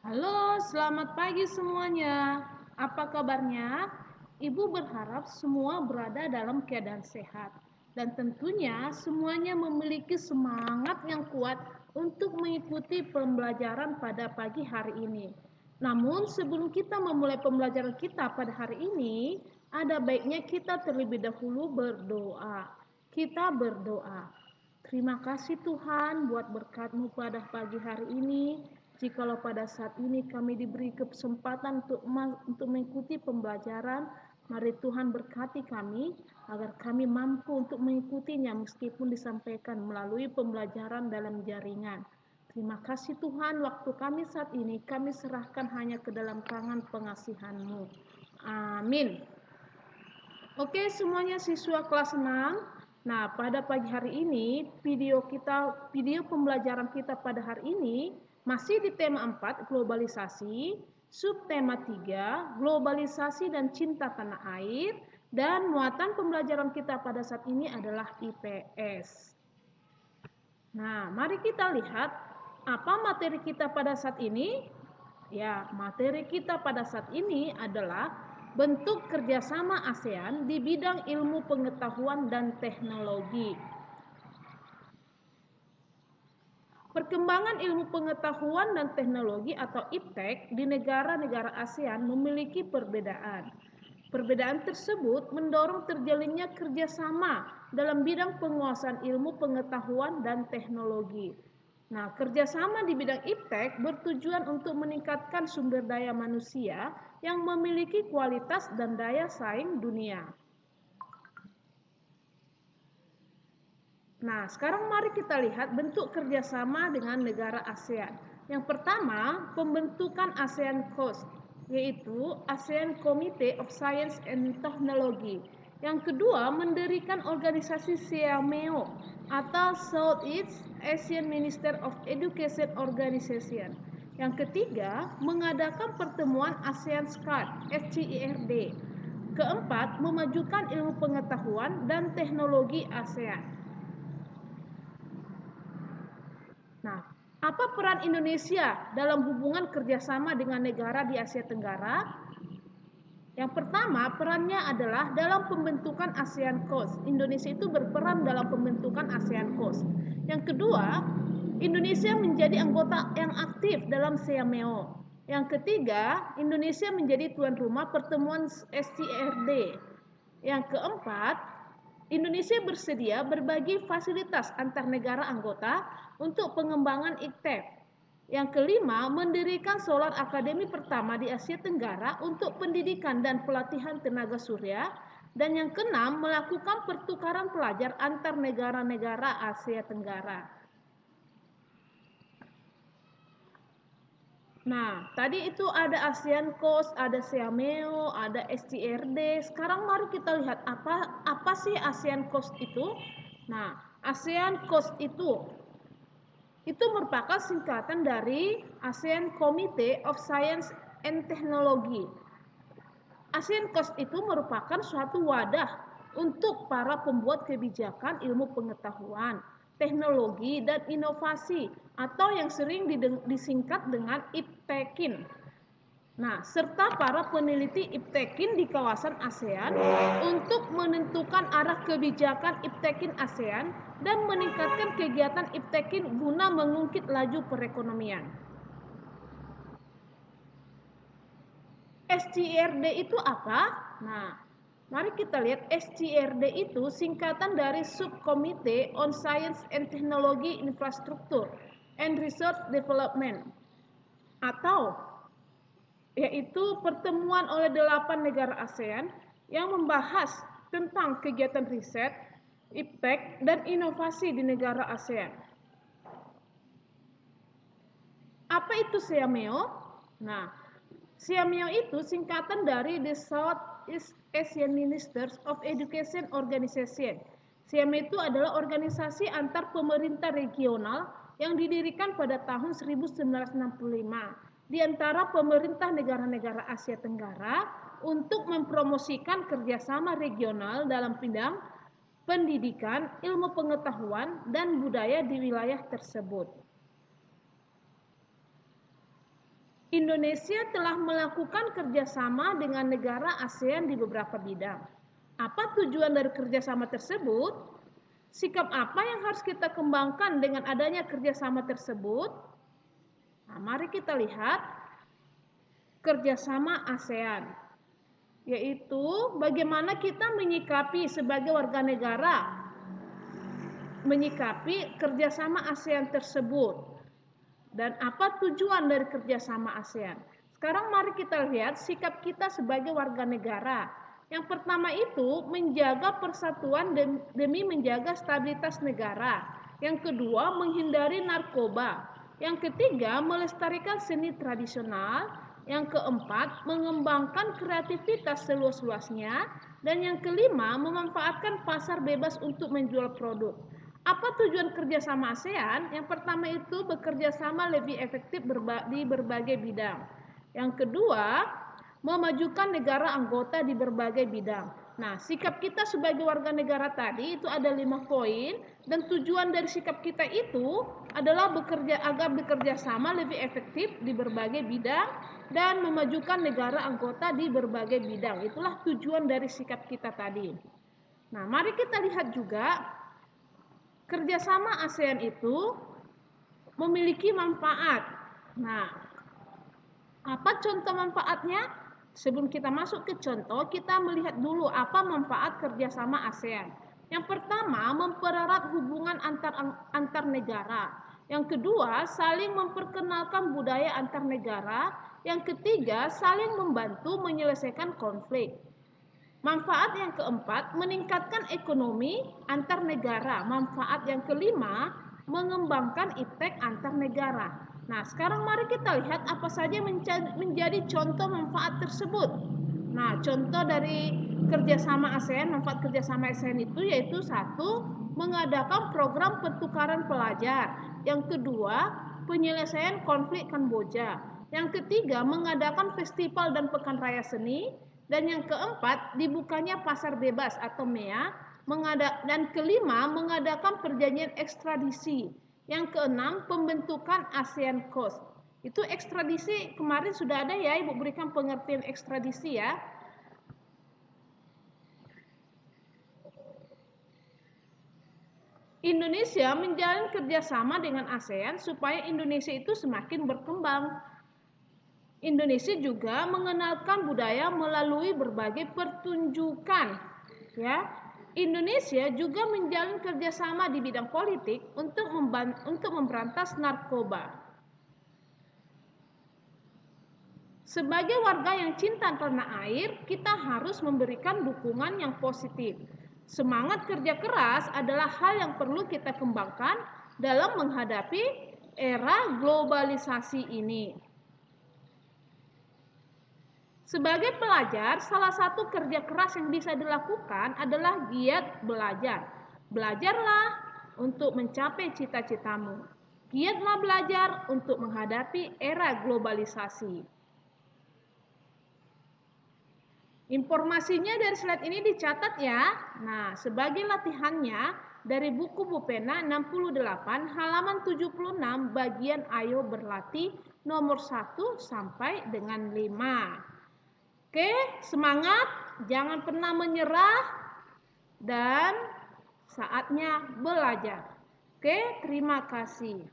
Halo, selamat pagi semuanya. Apa kabarnya? Ibu berharap semua berada dalam keadaan sehat. Dan tentunya semuanya memiliki semangat yang kuat untuk mengikuti pembelajaran pada pagi hari ini. Namun sebelum kita memulai pembelajaran kita pada hari ini, ada baiknya kita terlebih dahulu berdoa. Kita berdoa. Terima kasih Tuhan buat berkat-Mu pada pagi hari ini. Jikalau pada saat ini kami diberi kesempatan untuk mengikuti pembelajaran, mari Tuhan berkati kami agar kami mampu untuk mengikutinya meskipun disampaikan melalui pembelajaran dalam jaringan. Terima kasih Tuhan, waktu kami saat ini kami serahkan hanya ke dalam tangan pengasihan-Mu. Amin. Oke, semuanya siswa kelas 6. Nah, pada pagi hari ini video pembelajaran kita pada hari ini masih di tema 4, globalisasi, subtema 3, globalisasi dan cinta tanah air, dan muatan pembelajaran kita pada saat ini adalah IPS. Nah, mari kita lihat apa materi kita pada saat ini. Ya, materi kita pada saat ini adalah bentuk kerjasama ASEAN di bidang ilmu pengetahuan dan teknologi. Perkembangan ilmu pengetahuan dan teknologi atau IPTEK di negara-negara ASEAN memiliki perbedaan. Perbedaan tersebut mendorong terjalinnya kerjasama dalam bidang penguasaan ilmu pengetahuan dan teknologi. Nah, kerjasama di bidang IPTEK bertujuan untuk meningkatkan sumber daya manusia yang memiliki kualitas dan daya saing dunia. Nah, sekarang mari kita lihat bentuk kerjasama dengan negara ASEAN. Yang pertama, pembentukan ASEAN Coast, yaitu ASEAN Committee of Science and Technology. Yang kedua, mendirikan organisasi SEAMEO atau Southeast Asian Minister of Education Organization. Yang ketiga, mengadakan pertemuan ASEAN SCAD, SCIRD. Keempat, memajukan ilmu pengetahuan dan teknologi ASEAN. Nah, apa peran Indonesia dalam hubungan kerjasama dengan negara di Asia Tenggara? Yang pertama, perannya adalah dalam pembentukan ASEAN Coast. Indonesia itu berperan dalam pembentukan ASEAN Coast. Yang kedua, Indonesia menjadi anggota yang aktif dalam SEAMEO. Yang ketiga, Indonesia menjadi tuan rumah pertemuan SCRD. Yang keempat, Indonesia bersedia berbagi fasilitas antar negara anggota untuk pengembangan IPTEK. Yang kelima, mendirikan Solar Academy pertama di Asia Tenggara untuk pendidikan dan pelatihan tenaga surya. Dan yang keenam, melakukan pertukaran pelajar antar negara-negara Asia Tenggara. Nah, tadi itu ada ASEAN Coast, ada SEAMEO, ada SCRD. Sekarang mari kita lihat apa sih ASEAN Coast itu. Nah, ASEAN Coast itu merupakan singkatan dari ASEAN Committee of Science and Technology. ASEAN Coast itu merupakan suatu wadah untuk para pembuat kebijakan ilmu pengetahuan, teknologi, dan inovasi atau yang sering disingkat dengan IPTEKIN. Nah, serta para peneliti IPTEKIN di kawasan ASEAN untuk menentukan arah kebijakan IPTEKIN ASEAN dan meningkatkan kegiatan IPTEKIN guna mengungkit laju perekonomian. SCRD itu apa? Nah, mari kita lihat SCRD itu singkatan dari Subcommittee on Science and Technology Infrastructure and Research Development, atau yaitu pertemuan oleh 8 negara ASEAN yang membahas tentang kegiatan riset, IPTEK, dan inovasi di negara ASEAN. Apa itu SEAMEO? Nah, SEAMEO itu singkatan dari the Southeast Asian Ministers of Education Organization. SEAMEO itu adalah organisasi antar pemerintah regional yang didirikan pada tahun 1965 di antara pemerintah negara-negara Asia Tenggara untuk mempromosikan kerjasama regional dalam bidang pendidikan, ilmu pengetahuan, dan budaya di wilayah tersebut. Indonesia telah melakukan kerjasama dengan negara ASEAN di beberapa bidang. Apa tujuan dari kerjasama tersebut? Sikap apa yang harus kita kembangkan dengan adanya kerjasama tersebut? Nah, mari kita lihat kerjasama ASEAN, yaitu bagaimana kita menyikapi sebagai warga negara, menyikapi kerjasama ASEAN tersebut, dan apa tujuan dari kerjasama ASEAN. Sekarang mari kita lihat sikap kita sebagai warga negara. Yang pertama itu menjaga persatuan demi menjaga stabilitas negara. Yang kedua menghindari narkoba. Yang ketiga melestarikan seni tradisional. Yang keempat mengembangkan kreativitas seluas-luasnya. Dan yang kelima memanfaatkan pasar bebas untuk menjual produk. Apa tujuan kerjasama ASEAN? Yang pertama itu bekerja sama lebih efektif di berbagai bidang. Yang kedua, memajukan negara anggota di berbagai bidang. Nah, sikap kita sebagai warga negara tadi itu ada 5 poin, dan tujuan dari sikap kita itu adalah agar bekerja sama lebih efektif di berbagai bidang dan memajukan negara anggota di berbagai bidang. Itulah tujuan dari sikap kita tadi. Nah, mari kita lihat juga kerjasama ASEAN itu memiliki manfaat. Nah, apa contoh manfaatnya? Sebelum kita masuk ke contoh, kita melihat dulu apa manfaat kerjasama ASEAN. Yang pertama, mempererat hubungan antar negara. Yang kedua, saling memperkenalkan budaya antar negara. Yang ketiga, saling membantu menyelesaikan konflik. Manfaat yang keempat, meningkatkan ekonomi antar negara. Manfaat yang kelima, mengembangkan iptek antar negara. Nah, sekarang mari kita lihat apa saja menjadi contoh manfaat tersebut. Nah, contoh dari kerjasama ASEAN, manfaat kerjasama ASEAN itu yaitu satu, mengadakan program pertukaran pelajar. Yang kedua, penyelesaian konflik Kamboja. Yang ketiga, mengadakan festival dan pekan raya seni. Dan yang keempat, dibukanya pasar bebas atau MEA. Dan kelima, mengadakan perjanjian ekstradisi. Yang keenam, pembentukan ASEAN Coast. Itu ekstradisi kemarin sudah ada ya, Ibu berikan pengertian ekstradisi ya. Indonesia menjalin kerjasama dengan ASEAN supaya Indonesia itu semakin berkembang. Indonesia juga mengenalkan budaya melalui berbagai pertunjukan. Ya, Indonesia juga menjalin kerjasama di bidang politik untuk memberantas narkoba. Sebagai warga yang cinta tanah air, kita harus memberikan dukungan yang positif. Semangat kerja keras adalah hal yang perlu kita kembangkan dalam menghadapi era globalisasi ini. Sebagai pelajar, salah satu kerja keras yang bisa dilakukan adalah giat belajar. Belajarlah untuk mencapai cita-citamu. Giatlah belajar untuk menghadapi era globalisasi. Informasinya dari slide ini dicatat ya. Nah, sebagai latihannya dari buku Bupena 68 halaman 76 bagian Ayo Berlatih nomor 1 sampai dengan 5. Oke, semangat, jangan pernah menyerah, dan saatnya belajar. Oke, terima kasih.